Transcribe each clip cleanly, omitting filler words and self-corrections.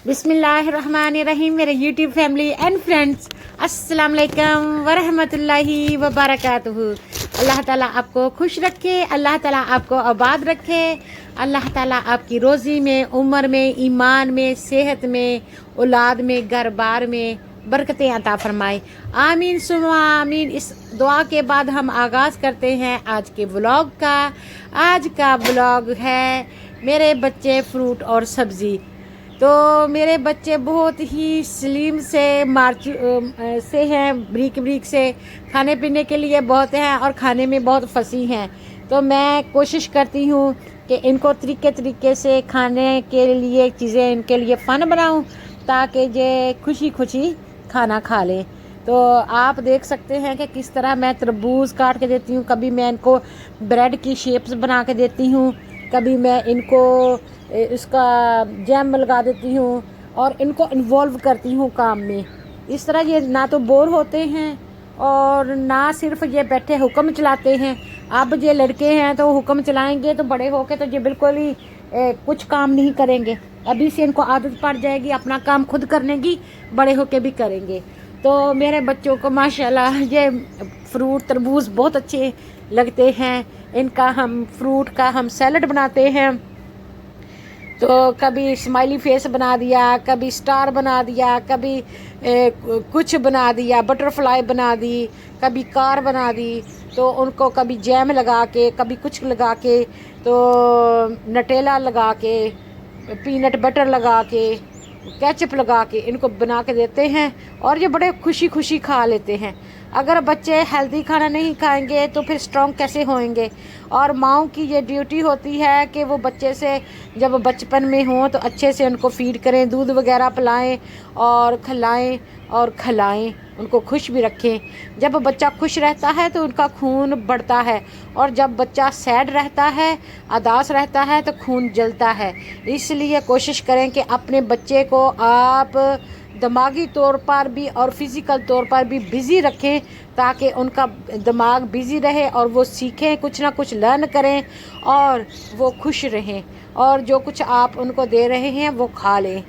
बिस्मिल्लाहिर्रहमानिर्रहीम। मेरे YouTube family and friends, अस्सलाम वालेकुम वरहमतुल्लाहि वबरकातुहू। अल्लाह ताला आपको खुश रखे, अल्लाह ताला आपको आबाद रखे, अल्लाह ताला आपकी रोज़ी में, उम्र में, ईमान में, सेहत में, औलाद में, घर बार में बरकतें अता फरमाए। आमीन सुमा आमीन। इस दुआ के बाद हम आगाज़ करते हैं आज के व्लॉग का। आज का व्लॉग है मेरे बच्चे फ्रूट और सब्ज़ी। तो मेरे बच्चे बहुत ही स्लिम से से हैं, ब्रीक ब्रीक से, खाने पीने के लिए बहुत हैं और खाने में बहुत फंसी हैं। तो मैं कोशिश करती हूँ कि इनको तरीके से खाने के लिए चीज़ें इनके लिए फ़न बनाऊँ ताकि ये खुशी खुशी खाना खा लें। तो आप देख सकते हैं कि किस तरह मैं तरबूज काट के देती हूँ, कभी मैं इनको ब्रेड की शेप्स बना के देती हूँ, कभी मैं इनको इसका जैम लगा देती हूँ और इनको इन्वॉल्व करती हूँ काम में। इस तरह ये ना तो बोर होते हैं और ना सिर्फ ये बैठे हुक्म चलाते हैं। अब ये लड़के हैं तो हुक्म चलाएंगे तो बड़े होके तो ये बिल्कुल ही कुछ काम नहीं करेंगे। अभी से इनको आदत पड़ जाएगी अपना काम खुद करने की, बड़े होके भी करेंगे। तो मेरे बच्चों को माशाल्लाह ये फ्रूट तरबूज बहुत अच्छे लगते हैं। इनका हम फ्रूट का हम सैलड बनाते हैं, तो कभी स्माइली फेस बना दिया, कभी स्टार बना दिया, कभी कुछ बना दिया, बटरफ्लाई बना दी, कभी कार बना दी। तो उनको कभी जैम लगा के, कभी कुछ लगा के, तो नटेला लगा के, पीनट बटर लगा के, केचप लगा के इनको बना के देते हैं और ये बड़े खुशी खुशी खा लेते हैं। अगर बच्चे हेल्दी खाना नहीं खाएंगे तो फिर स्ट्रॉन्ग कैसे होंगे। और माँओं की ये ड्यूटी होती है कि वो बच्चे से जब बचपन में हों तो अच्छे से उनको फीड करें, दूध वगैरह पिलाएं और खिलाएं, उनको खुश भी रखें। जब बच्चा खुश रहता है तो उनका खून बढ़ता है और जब बच्चा सैड रहता है, उदास रहता है तो खून जलता है। इसलिए कोशिश करें कि अपने बच्चे को आप दिमागी तौर पर भी और फिज़िकल तौर पर भी बिज़ी रखें ताकि उनका दिमाग बिज़ी रहे और वो सीखें, कुछ ना कुछ लर्न करें और वो खुश रहें और जो कुछ आप उनको दे रहे हैं वो खा लें।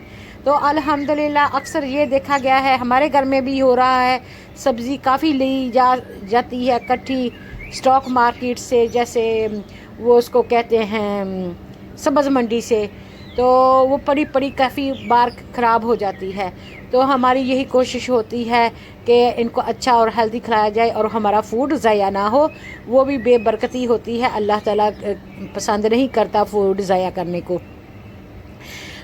तो अल्हम्दुलिल्लाह अक्सर ये देखा गया है, हमारे घर में भी हो रहा है, सब्ज़ी काफ़ी ली जाती है इकट्ठी स्टॉक मार्केट से, जैसे वो उसको कहते हैं सब्ज़ मंडी से। तो वो पड़ी काफ़ी बार ख़राब हो जाती है। तो हमारी यही कोशिश होती है कि इनको अच्छा और हेल्दी खिलाया जाए और हमारा फूड ज़ाया ना हो। वो भी बेबरकती होती है, अल्लाह ताला पसंद नहीं करता फूड ज़ाया करने को।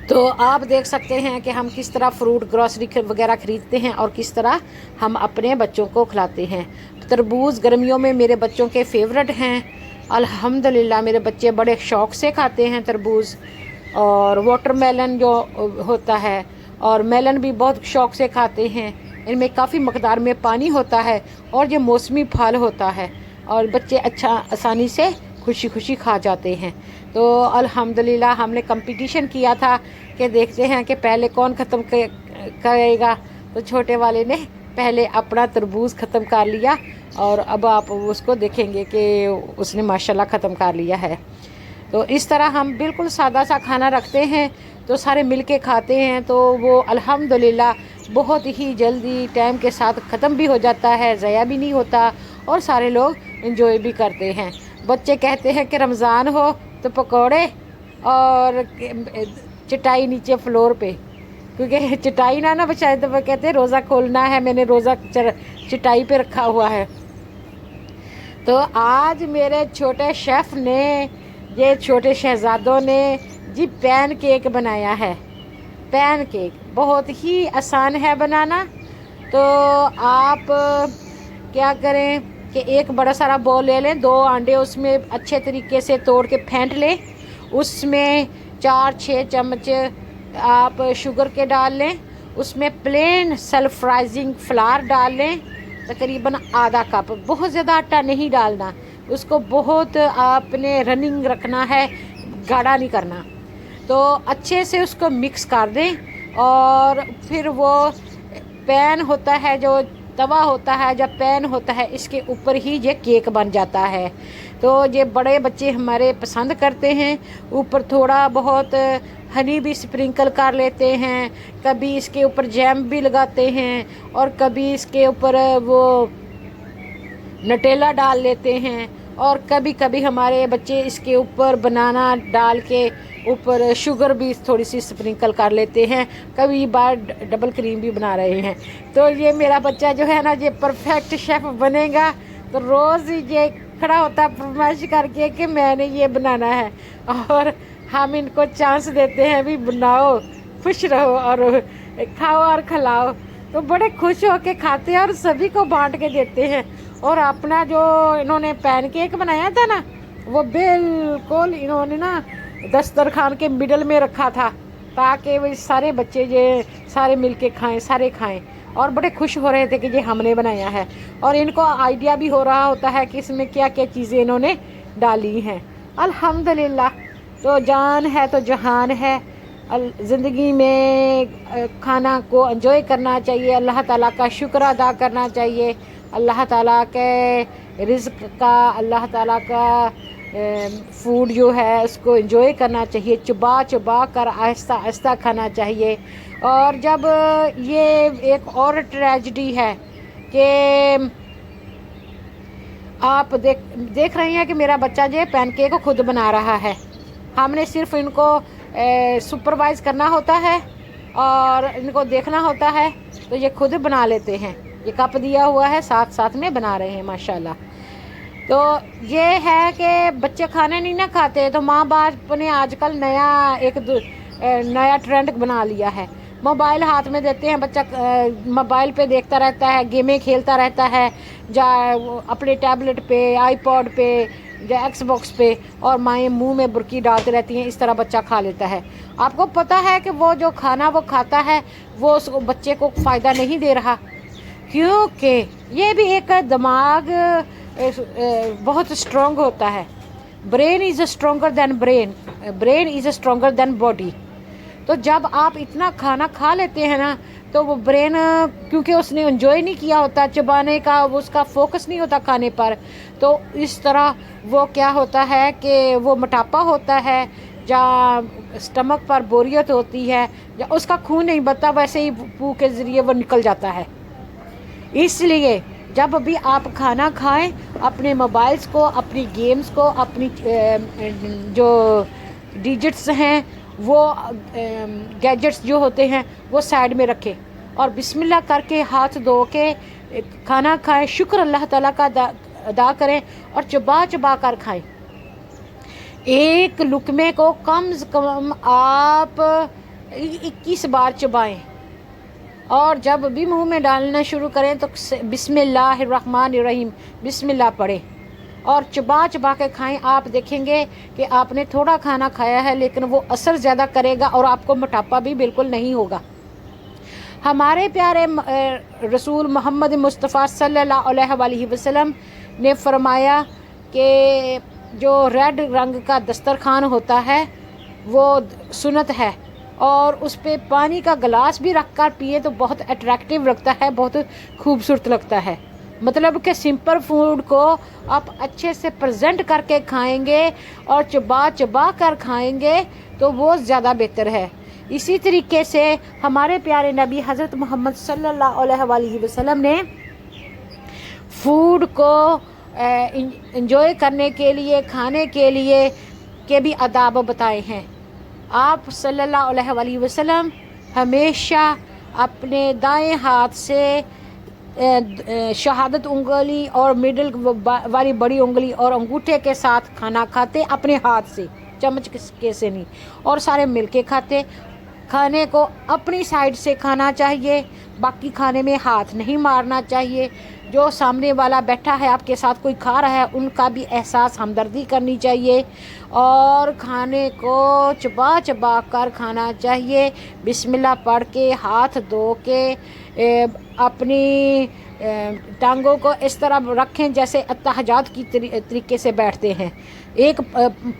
तो आप देख सकते हैं कि हम किस तरह फ्रूट ग्रॉसरी वगैरह ख़रीदते हैं और किस तरह हम अपने बच्चों को खिलाते हैं। तो तरबूज़ गर्मियों में मेरे बच्चों के फेवरेट हैं। अल्हम्दुलिल्लाह मेरे बच्चे बड़े शौक़ से खाते हैं तरबूज़। और वाटरमेलन जो होता है, और मेलन भी बहुत शौक़ से खाते हैं। इनमें काफ़ी मकदार में पानी होता है और ये मौसमी फल होता है और बच्चे अच्छा आसानी से खुशी खुशी खा जाते हैं। तो अल्हम्दुलिल्लाह हमने कंपटीशन किया था कि देखते हैं कि पहले कौन ख़त्म करेगा। तो छोटे वाले ने पहले अपना तरबूज ख़त्म कर लिया और अब आप उसको देखेंगे कि उसने माशाल्लाह ख़त्म कर लिया है। तो इस तरह हम बिल्कुल सादा सा खाना रखते हैं तो सारे मिल के खाते हैं, तो वो अल्हम्दुलिल्लाह बहुत ही जल्दी टाइम के साथ ख़त्म भी हो जाता है, ज़ाया भी नहीं होता और सारे लोग एंजॉय भी करते हैं। बच्चे कहते हैं कि रमज़ान हो तो पकोड़े और चटाई नीचे फ्लोर पे, क्योंकि चटाई ना बचाए तो वो कहते हैं रोज़ा खोलना है, मैंने रोज़ा चटाई पे रखा हुआ है। तो आज मेरे छोटे शेफ़ ने, ये छोटे शहज़ादों ने जी पैन केक बनाया है। पैन केक बहुत ही आसान है बनाना। तो आप क्या करें कि एक बड़ा सारा बॉल ले लें, 2 अंडे उसमें अच्छे तरीके से तोड़ के फेंट लें, उसमें 4-6 चम्मच आप शुगर के डाल लें, उसमें प्लेन सेल्फ राइजिंग फ्लावर डाल लें, तकरीबन आधा कप। बहुत ज़्यादा आटा नहीं डालना, उसको बहुत आपने रनिंग रखना है, गाढ़ा नहीं करना। तो अच्छे से उसको मिक्स कर दें और फिर वो पैन होता है, जो तवा होता है, जब पैन होता है, इसके ऊपर ही ये केक बन जाता है। तो ये बड़े बच्चे हमारे पसंद करते हैं। ऊपर थोड़ा बहुत हनी भी स्प्रिंकल कर लेते हैं, कभी इसके ऊपर जैम भी लगाते हैं और कभी इसके ऊपर वो नटेला डाल लेते हैं और कभी कभी हमारे बच्चे इसके ऊपर बनाना डाल के ऊपर शुगर भी थोड़ी सी स्प्रिंकल कर लेते हैं, कभी बार डबल क्रीम भी बना रहे हैं। तो ये मेरा बच्चा जो है ना, ये परफेक्ट शेफ़ बनेगा। तो रोज़ ये खड़ा होता है फरमाइश करके कि मैंने ये बनाना है, और हम इनको चांस देते हैं भी बनाओ, खुश रहो और खाओ और खिलाओ। तो बड़े खुश होके खाते हैं और सभी को बांट के देते हैं। और अपना जो इन्होंने पैनकेक बनाया था ना, वो बिल्कुल इन्होंने ना दस्तरखान के मिडल में रखा था, ताकि वो सारे बच्चे ये सारे मिलके खाएं, सारे खाएं। और बड़े खुश हो रहे थे कि ये हमने बनाया है, और इनको आइडिया भी हो रहा होता है कि इसमें क्या क्या चीज़ें इन्होंने डाली हैं। अल्हम्दुलिल्लाह। तो जान है तो जहान है। ज़िंदगी में खाना को एंजॉय करना चाहिए, अल्लाह ताला का शुक्र अदा करना चाहिए, अल्लाह ताला के रिज़्क़ का, अल्लाह ताला का फूड जो है उसको एंजॉय करना चाहिए, चबा चबा कर आहिस्ता आहिस्ता खाना चाहिए। और जब ये एक और ट्रेजेडी है कि आप देख रहे हैं कि मेरा बच्चा जो पैनकेक को खुद बना रहा है, हमने सिर्फ इनको सुपरवाइज़ करना होता है और इनको देखना होता है, तो ये खुद बना लेते हैं। ये कप दिया हुआ है, साथ साथ में बना रहे हैं माशाल्लाह। तो ये है कि बच्चे खाने नहीं ना खाते, तो माँ बाप ने आजकल नया ट्रेंड बना लिया है। मोबाइल हाथ में देते हैं, बच्चा मोबाइल पे देखता रहता है, गेमें खेलता रहता है, या अपने टैबलेट पे, आईपॉड पे या एक्सबॉक्स पे, और माएँ मुंह में बुरकी डालती रहती हैं। इस तरह बच्चा खा लेता है। आपको पता है कि वो जो खाना वो खाता है वो उस बच्चे को फ़ायदा नहीं दे रहा, क्योंकि ये भी एक दिमाग बहुत स्ट्रॉन्ग होता है। Brain is stronger than brain is stronger than body. तो जब आप इतना खाना खा लेते हैं ना, तो वो ब्रेन, क्योंकि उसने एंजॉय नहीं किया होता, चबाने का उसका फोकस नहीं होता खाने पर, तो इस तरह वो क्या होता है कि वो मोटापा होता है, या स्टमक पर बोरियत होती है, या उसका खून नहीं बनता, वैसे ही पू के ज़रिए वो निकल जाता है। इसलिए जब भी आप खाना खाएं, अपने मोबाइल्स को, अपनी गेम्स को, अपनी जो डिजिट्स हैं, वो गैजेट्स जो होते हैं वो साइड में रखें और बिस्मिल्लाह करके हाथ धो के खाना खाएं, शुक्र अल्लाह ताला का अदा करें और चबा चबा कर खाएं। एक लुकमे को कम से कम आप 21 बार चबाएं, और जब भी मुंह में डालना शुरू करें तो बिस्मिल्लाहिर्रहमानिर्रहीम बिस्मिल्लाह पढ़ें और चबा चबा के खाएं। आप देखेंगे कि आपने थोड़ा खाना खाया है, लेकिन वो असर ज़्यादा करेगा और आपको मोटापा भी बिल्कुल नहीं होगा। हमारे प्यारे रसूल मोहम्मद मुस्तफ़ा सल्लल्लाहु अलैहि वसल्लम ने फरमाया कि जो रेड रंग का दस्तरखान होता है वो सुन्नत है, और उस पे पानी का गिलास भी रख कर पिए तो बहुत अट्रैक्टिव लगता है, बहुत खूबसूरत लगता है। मतलब कि सिंपल फूड को आप अच्छे से प्रेजेंट करके खाएंगे और चबा चबा कर खाएंगे तो वो ज़्यादा बेहतर है। इसी तरीके से हमारे प्यारे नबी हज़रत मोहम्मद सल्लल्लाहु अलैहि वसल्लम ने फूड को एंजॉय करने के लिए, खाने के लिए के भी आदाब बताए हैं। आप सल्लल्लाहु अलैहि वसल्लम हमेशा अपने दाएं हाथ से शहादत उंगली और मिडिल वाली बड़ी उंगली और अंगूठे के साथ खाना खाते, अपने हाथ से, चम्मच के से नहीं, और सारे मिलके खाते। खाने को अपनी साइड से खाना चाहिए, बाकी खाने में हाथ नहीं मारना चाहिए। जो सामने वाला बैठा है आपके साथ, कोई खा रहा है, उनका भी एहसास हमदर्दी करनी चाहिए और खाने को चबा चबा कर खाना चाहिए। बिस्मिल्लाह पढ़ के, हाथ धो के, अपनी टांगों को इस तरह रखें जैसे अत्तहजात की तरीके से बैठते हैं। एक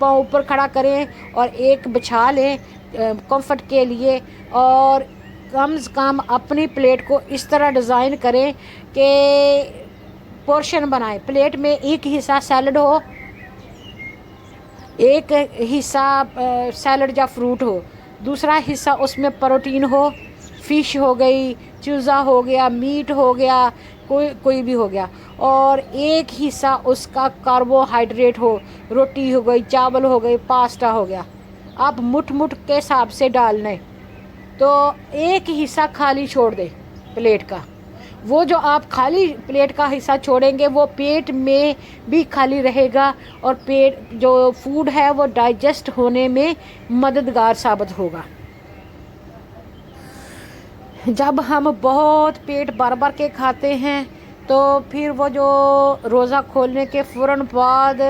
पाँव ऊपर खड़ा करें और एक बिछा लें कंफर्ट के लिए, और कम से कम अपनी प्लेट को इस तरह डिज़ाइन करें कि पोर्शन बनाएं। प्लेट में एक हिस्सा सैलड हो, एक हिस्सा सैलड या फ्रूट हो, दूसरा हिस्सा उसमें प्रोटीन हो, फ़िश हो गई, चूज़ा हो गया, मीट हो गया, कोई भी हो गया, और एक हिस्सा उसका कार्बोहाइड्रेट हो, रोटी हो गई, चावल हो गई, पास्ता हो गया। आप मुठ मुठ के हिसाब से डालना है, तो एक हिस्सा खाली छोड़ दे प्लेट का। वो जो आप खाली प्लेट का हिस्सा छोड़ेंगे वो पेट में भी खाली रहेगा और पेट जो फूड है वो डाइजेस्ट होने में मददगार साबित होगा। जब हम बहुत पेट भर भर के खाते हैं तो फिर वो जो रोज़ा खोलने के फ़ौरन बाद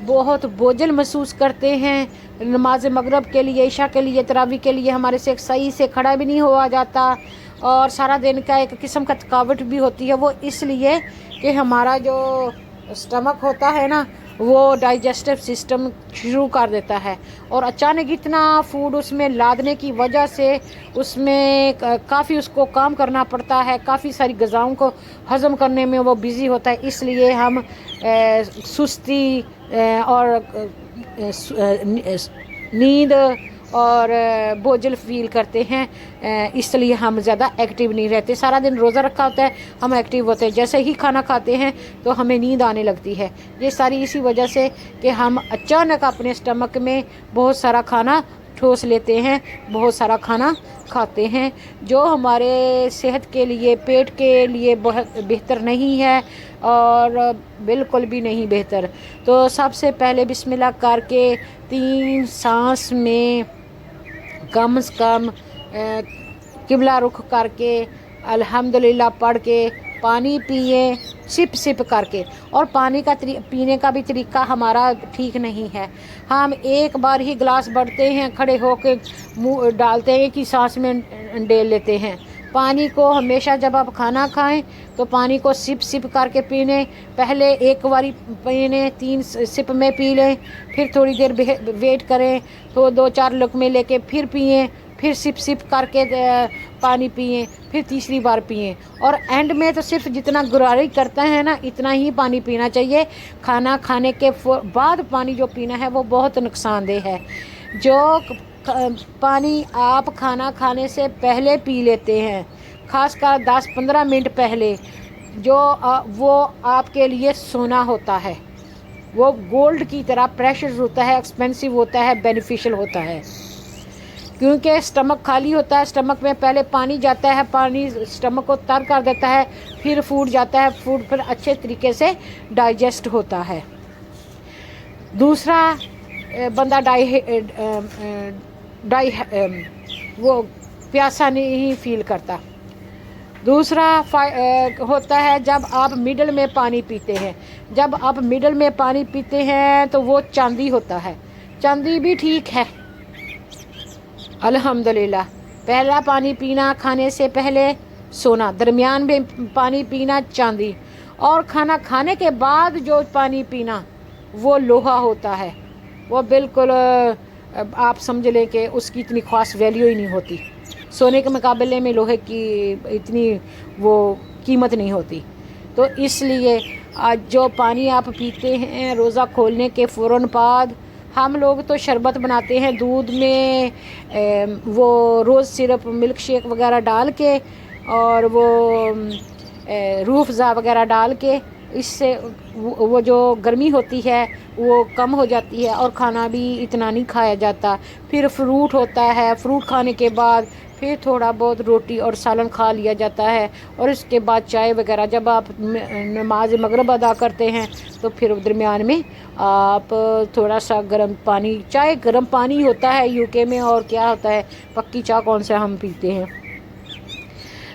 बहुत बोझल महसूस करते हैं। नमाज मगरब के लिए, इशा के लिए, तरावी के लिए हमारे से सही से खड़ा भी नहीं हुआ जाता और सारा दिन का एक किस्म का थकावट भी होती है। वो इसलिए कि हमारा जो स्टमक होता है ना वो डाइजेस्टिव सिस्टम शुरू कर देता है और अचानक इतना फूड उसमें लादने की वजह से उसमें काफ़ी उसको काम करना पड़ता है, काफ़ी सारी ग़िज़ाओं को हज़म करने में वो बिज़ी होता है। इसलिए हम सुस्ती और नींद और बोझल फील करते हैं, इसलिए हम ज़्यादा एक्टिव नहीं रहते। सारा दिन रोज़ा रखा होता है, हम एक्टिव होते हैं, जैसे ही खाना खाते हैं तो हमें नींद आने लगती है। ये सारी इसी वजह से कि हम अचानक अपने स्टमक में बहुत सारा खाना ठोस लेते हैं, बहुत सारा खाना खाते हैं जो हमारे सेहत के लिए, पेट के लिए बहुत बेहतर नहीं है और बिल्कुल भी नहीं बेहतर। तो सबसे पहले बिस्मिल्लाह करके 3 सांस में कम से कम किबला रुख करके अल्हम्दुलिल्लाह पढ़ के पानी पिए, सिप सिप करके। और पानी का पीने का भी तरीका हमारा ठीक नहीं है। हम एक बार ही गिलास भरते हैं, खड़े होकर मुँह डालते हैं कि सांस में डेल लेते हैं। पानी को हमेशा जब आप खाना खाएं तो पानी को सिप सिप करके पीने। पहले एक बारी पीने, 3 सिप में पी लें, फिर थोड़ी देर वेट करें तो 2-4 लुकमे लेके फिर पिएं, फिर सिप सिप करके पानी पिएं, फिर तीसरी बार पिएं। और एंड में तो सिर्फ जितना गुरारी करता है ना इतना ही पानी पीना चाहिए। खाना खाने के बाद पानी जो पीना है वो बहुत नुकसानदेह है। जो पानी आप खाना खाने से पहले पी लेते हैं, खासकर 10-15 मिनट पहले, जो वो आपके लिए सोना होता है, वो गोल्ड की तरह प्रेशियस होता है, एक्सपेंसिव होता है, बेनिफिशियल होता है। क्योंकि स्टमक खाली होता है, स्टमक में पहले पानी जाता है, पानी स्टमक को तर कर देता है, फिर फूड जाता है, फूड फिर अच्छे तरीके से डाइजेस्ट होता है। दूसरा, बंदा वो प्यासा नहीं फील करता। दूसरा होता है जब आप मिडल में पानी पीते हैं। जब आप मिडल में पानी पीते हैं तो वो चांदी होता है। चांदी भी ठीक है अल्हम्दुलिल्लाह। पहला पानी पीना खाने से पहले सोना, दरमियान में पानी पीना चांदी, और खाना खाने के बाद जो पानी पीना वो लोहा होता है। वो बिल्कुल आप समझ लें कि उसकी इतनी ख़ास वैल्यू ही नहीं होती। सोने के मुकाबले में लोहे की इतनी वो कीमत नहीं होती। तो इसलिए आज जो पानी आप पीते हैं रोज़ा खोलने के फ़ौरन बाद, हम लोग तो शरबत बनाते हैं दूध में वो रोज़ सिरप, मिल्क शेक वगैरह डाल के और वो रूह अफ़ज़ा वगैरह डाल के, इससे वो जो गर्मी होती है वो कम हो जाती है और खाना भी इतना नहीं खाया जाता। फिर फ्रूट होता है, फ्रूट खाने के बाद फिर थोड़ा बहुत रोटी और सालन खा लिया जाता है और इसके बाद चाय वगैरह। जब आप नमाज मगरिब अदा करते हैं तो फिर दरमियान में आप थोड़ा सा गर्म पानी, चाय गर्म पानी होता है यूके में, और क्या होता है पक्की चाय कौन सा हम पीते हैं।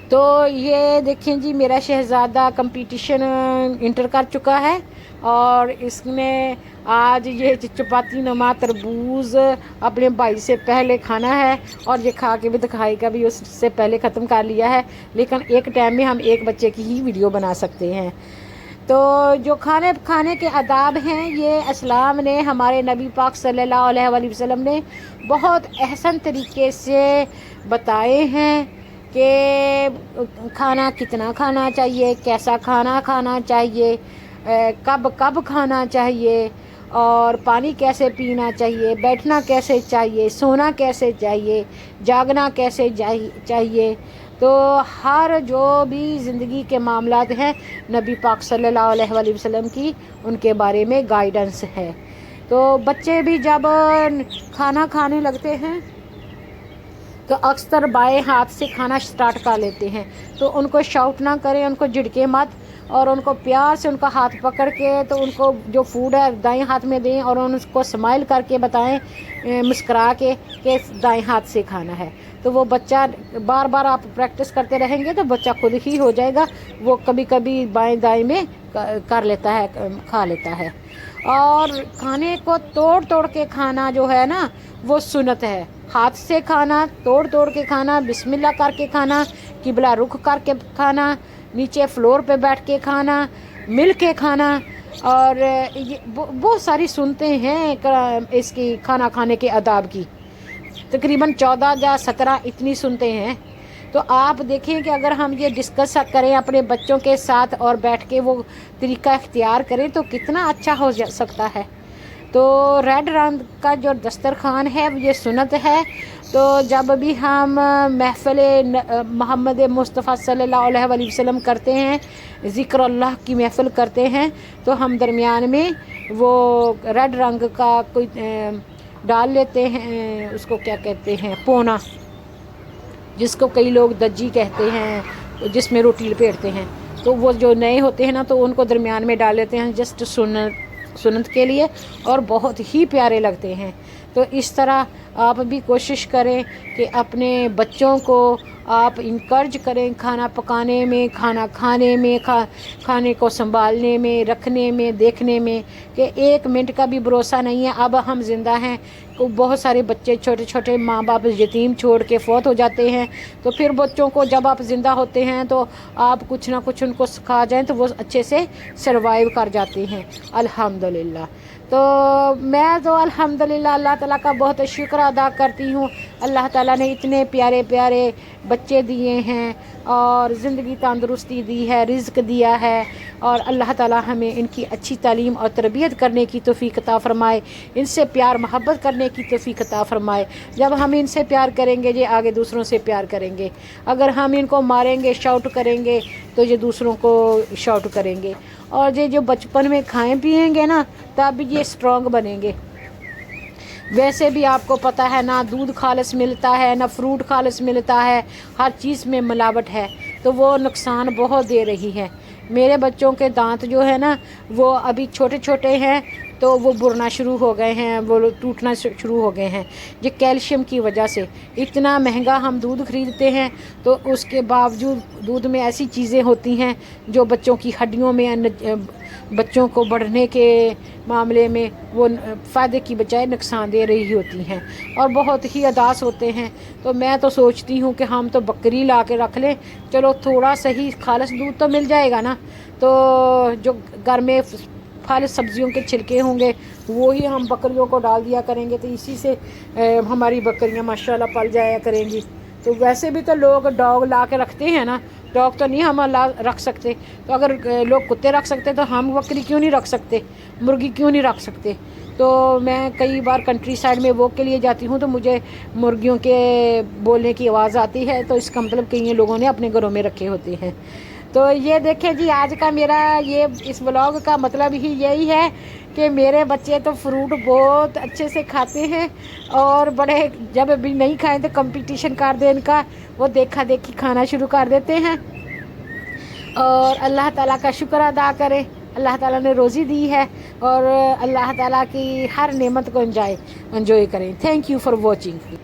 तो ये देखें जी, मेरा शहज़ादा कंपटीशन इंटर कर चुका है और इसने आज ये चपाती नुमा तरबूज अपने भाई से पहले खाना है और ये खा के भी दिखाएगा भी, उससे पहले ख़त्म कर लिया है। लेकिन एक टाइम में हम एक बच्चे की ही वीडियो बना सकते हैं। तो जो खाने के आदाब हैं ये इस्लाम ने, हमारे नबी पाक सल्लल्लाहु अलैहि वसल्लम ने बहुत अहसन तरीके से बताए हैं कि खाना कितना खाना चाहिए, कैसा खाना खाना चाहिए, कब कब खाना चाहिए اور پانی کیسے پینا چاہیے، بیٹھنا کیسے چاہیے، سونا کیسے چاہیے، جاگنا کیسے چاہیے۔ تو ہر جو بھی زندگی کے معاملات ہیں نبی پاک صلی اللہ علیہ وآلہ وسلم کی ان کے بارے میں گائیڈنس ہے۔ تو بچے بھی جب کھانا کھانے لگتے ہیں تو اکثر بائیں ہاتھ سے کھانا سٹارٹ کر لیتے ہیں، تو ان کو شاؤٹ نہ کریں، ان کو جھڑکے مت، اور ان کو پیار سے ان کا ہاتھ پکڑ کے تو ان کو جو فوڈ ہے دائیں ہاتھ میں دیں، اور ان کو اسمائل کر کے بتائیں مسکرا کے کہ دائیں ہاتھ سے کھانا ہے۔ تو وہ بچہ بار بار آپ پریکٹس کرتے رہیں گے تو بچہ خود ہی ہو جائے گا، وہ کبھی کبھی بائیں دائیں میں کر لیتا ہے، کھا لیتا ہے۔ اور کھانے کو توڑ توڑ کے کھانا جو ہے نا وہ سنت ہے، ہاتھ سے کھانا، توڑ توڑ کے کھانا، بسم اللہ کر کے کھانا، قبلہ رخ کر کے کھانا، نیچے فلور پہ بیٹھ کے کھانا، مل کے کھانا، اور یہ بہت ساری سنتے ہیں اس کی کھانا کھانے کے آداب کی، تقریباً 14 یا 17 اتنی سنتے ہیں۔ تو آپ دیکھیں کہ اگر ہم یہ ڈسکس کریں اپنے بچوں کے ساتھ اور بیٹھ کے وہ طریقہ اختیار کریں تو کتنا اچھا ہو سکتا ہے۔ تو ریڈ رنگ کا جو دسترخوان ہے یہ سنت ہے۔ تو جب بھی ہم محفل محمد مصطفیٰ صلی اللہ علیہ وآلہ وسلم کرتے ہیں، ذکر اللہ کی محفل کرتے ہیں، تو ہم درمیان میں وہ ریڈ رنگ کا کوئی ڈال لیتے ہیں، اس کو کیا کہتے ہیں، پونا، جس کو کئی لوگ دجی کہتے ہیں، جس میں روٹی لپیٹتے ہیں۔ تو وہ جو نئے ہوتے ہیں نا تو ان کو درمیان میں ڈال لیتے ہیں جسٹ سنت کے لیے، اور بہت ہی پیارے لگتے ہیں۔ تو اس طرح آپ بھی کوشش کریں کہ اپنے بچوں کو آپ انکرج کریں کھانا پکانے میں، کھانا کھانے میں، کھانے کو سنبھالنے میں، رکھنے میں، دیکھنے میں، کہ 1 منٹ کا بھی بھروسہ نہیں ہے۔ اب ہم زندہ ہیں، بہت سارے بچے چھوٹے چھوٹے ماں باپ یتیم چھوڑ کے فوت ہو جاتے ہیں، تو پھر بچوں کو جب آپ زندہ ہوتے ہیں تو آپ کچھ نہ کچھ ان کو سکھا جائیں تو وہ اچھے سے سروائیو کر جاتے ہیں، الحمدللہ۔ تو میں تو الحمدللہ اللہ تعالیٰ کا بہت شکر ادا کرتی ہوں، اللہ تعالیٰ نے اتنے پیارے پیارے بچے دیے ہیں، اور زندگی تندرستی دی ہے، رزق دیا ہے، اور اللہ تعالیٰ ہمیں ان کی اچھی تعلیم اور تربیت کرنے کی توفیق عطا فرمائے، ان سے پیار محبت کرنے کی توفیق عطا فرمائے۔ جب ہم ان سے پیار کریں گے یہ آگے دوسروں سے پیار کریں گے، اگر ہم ان کو ماریں گے، شاؤٹ کریں گے تو یہ دوسروں کو شاؤٹ کریں گے، اور یہ جو بچپن میں کھائیں پئیں گے نا تب یہ اسٹرانگ بنیں گے۔ ویسے بھی آپ کو پتہ ہے نہ دودھ خالص ملتا ہے، نہ فروٹ خالص ملتا ہے، ہر چیز میں ملاوٹ ہے، تو وہ نقصان بہت دے رہی ہے۔ میرے بچوں کے دانت جو ہے نا وہ ابھی چھوٹے چھوٹے ہیں تو وہ برنا شروع ہو گئے ہیں، وہ ٹوٹنا شروع ہو گئے ہیں، یہ کیلشیم کی وجہ سے۔ اتنا مہنگا ہم دودھ خریدتے ہیں تو اس کے باوجود دودھ میں ایسی چیزیں ہوتی ہیں جو بچوں کی ہڈیوں میں، بچوں کو بڑھنے کے معاملے میں وہ فائدے کی بجائے نقصان دے رہی ہوتی ہیں، اور بہت ہی اداس ہوتے ہیں۔ تو میں تو سوچتی ہوں کہ ہم تو بکری لا کے رکھ لیں، چلو تھوڑا صحیح خالص دودھ تو مل جائے گا نا، تو جو گھر میں پھل سبزیوں کے چھلکے ہوں گے وہی ہم بکریوں کو ڈال دیا کریں گے، تو اسی سے ہماری بکریاں ماشاءاللہ پل جایا کریں گی۔ تو ویسے بھی تو لوگ ڈاگ لا کے رکھتے ہیں نا، ڈاگ تو نہیں ہم رکھ سکتے، تو اگر لوگ کتے رکھ سکتے تو ہم بکری کیوں نہیں رکھ سکتے، مرغی کیوں نہیں رکھ سکتے۔ تو میں کئی بار کنٹری سائڈ میں واک کے لیے جاتی ہوں تو مجھے مرغیوں کے بولنے کی آواز آتی ہے، تو اس کا مطلب کئی لوگوں نے اپنے گھروں میں رکھے ہوتے ہیں۔ تو یہ دیکھیں جی آج کا میرا اس ولاگ کا مطلب ہی یہی ہے کہ میرے بچے تو فروٹ بہت اچھے سے کھاتے ہیں، اور بڑے جب بھی نہیں کھائیں تو کمپٹیشن کر دیں ان کا، وہ دیکھا دیکھی کھانا شروع کر دیتے ہیں، اور اللہ تعالیٰ کا شکر ادا کریں، اللہ تعالیٰ نے روزی دی ہے، اور اللہ تعالیٰ کی ہر نعمت کو انجوائے کریں۔ Thank you for watching.